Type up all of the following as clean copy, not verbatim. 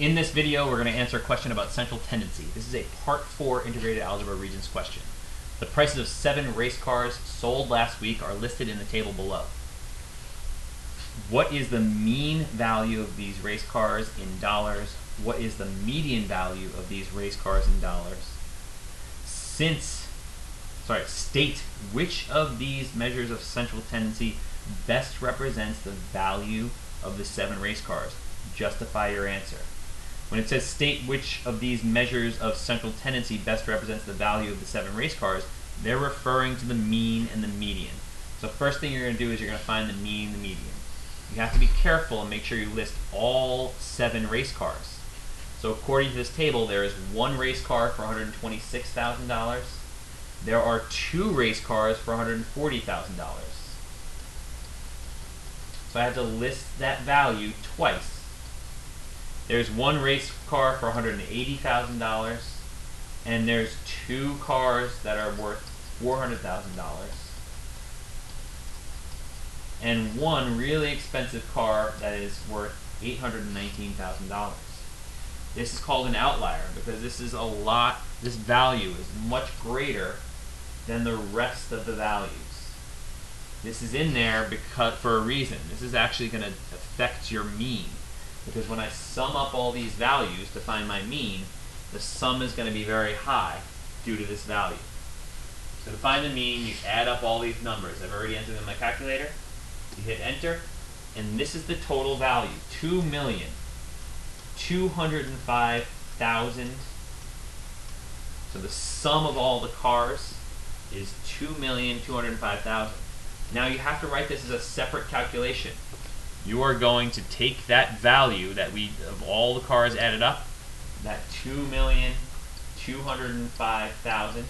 In this video, we're going to answer a question about central tendency. This is a Part 4 Integrated Algebra Regions question. The prices of 7 race cars sold last week are listed in the table below. What is the mean value of these race cars in dollars? What is the median value of these race cars in dollars? State which of these measures of central tendency best represents the value of the 7 race cars. Justify your answer. When it says state which of these measures of central tendency best represents the value of the 7 race cars, they're referring to the mean and the median. So first thing you're going to do is you're going to find the mean and the median. You have to be careful and make sure you list all 7 race cars. So according to this table, there is 1 race car for $126,000. There are 2 race cars for $140,000. So I have to list that value twice. There's 1 race car for $180,000, and there's 2 cars that are worth $400,000, and 1 really expensive car that is worth $819,000. This is called an outlier because this value is much greater than the rest of the values. This is in there for a reason. This is actually going to affect your mean. Because when I sum up all these values to find my mean, the sum is going to be very high due to this value. So to find the mean, you add up all these numbers. I've already entered them in my calculator. You hit enter, and this is the total value, 2,205,000. So the sum of all the cars is 2,205,000. Now you have to write this as a separate calculation. You are going to take that value of all the cars added up, that 2,205,000,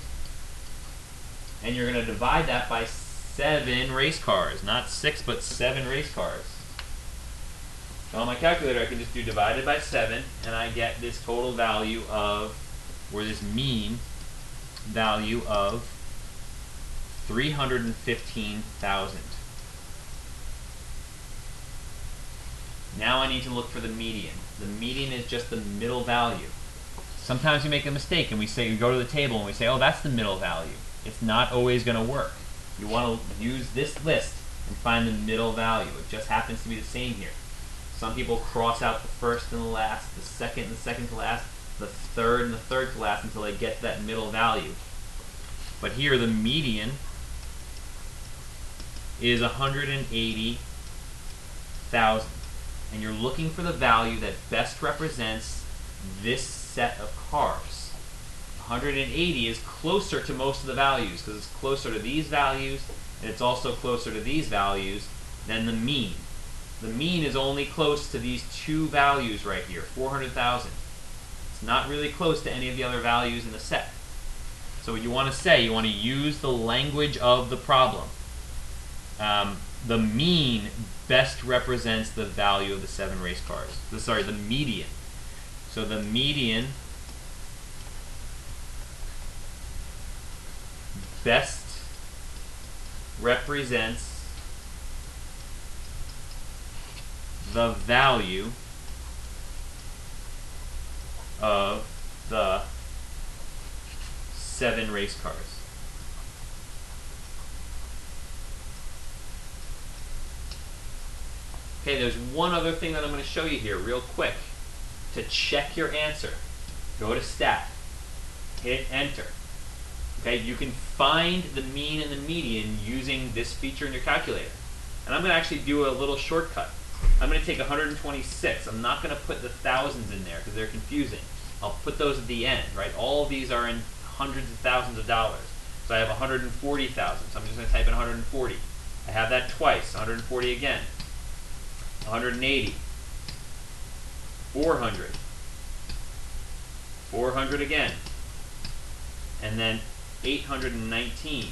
and you're going to divide that by 7 race cars, not 6, but 7 race cars. So on my calculator, I can just do divided by 7, and I get this total value of, or this mean value of 315,000. Now I need to look for the median. The median is just the middle value. Sometimes we make a mistake and we go to the table and we say, oh, that's the middle value. It's not always going to work. You want to use this list and find the middle value. It just happens to be the same here. Some people cross out the first and the last, the second and the second to last, the third and the third to last until they get to that middle value. But here the median is 180,000. And you're looking for the value that best represents this set of cars. 180 is closer to most of the values because it's closer to these values and it's also closer to these values than the mean. The mean is only close to these 2 values right here, 400,000. It's not really close to any of the other values in the set. So what you want to say, you want to use the language of the problem. The mean best represents the value of the 7 race cars. The median. So the median best represents the value of the 7 race cars. Okay, there's one other thing that I'm going to show you here real quick. To check your answer, go to Stat, hit Enter. Okay, you can find the mean and the median using this feature in your calculator. And I'm going to actually do a little shortcut. I'm going to take 126. I'm not going to put the thousands in there because they're confusing. I'll put those at the end, right? All of these are in hundreds of thousands of dollars. So I have 140,000, so I'm just going to type in 140. I have that twice, 140 again. 180, 400, 400 again, and then 819,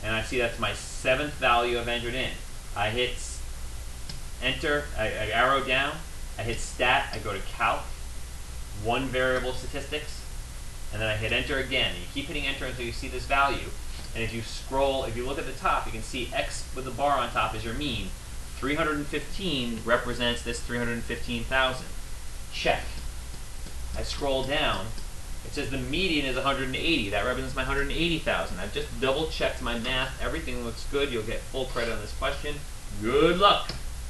and I see that's my 7th value I've entered in. I hit Enter, I arrow down, I hit Stat, I go to Calc, 1 variable statistics, and then I hit Enter again. And you keep hitting Enter until you see this value, and if you scroll, if you look at the top, you can see X with the bar on top is your mean. 315 represents this 315,000. Check. I scroll down. It says the median is 180. That represents my 180,000. I've just double checked my math. Everything looks good. You'll get full credit on this question. Good luck.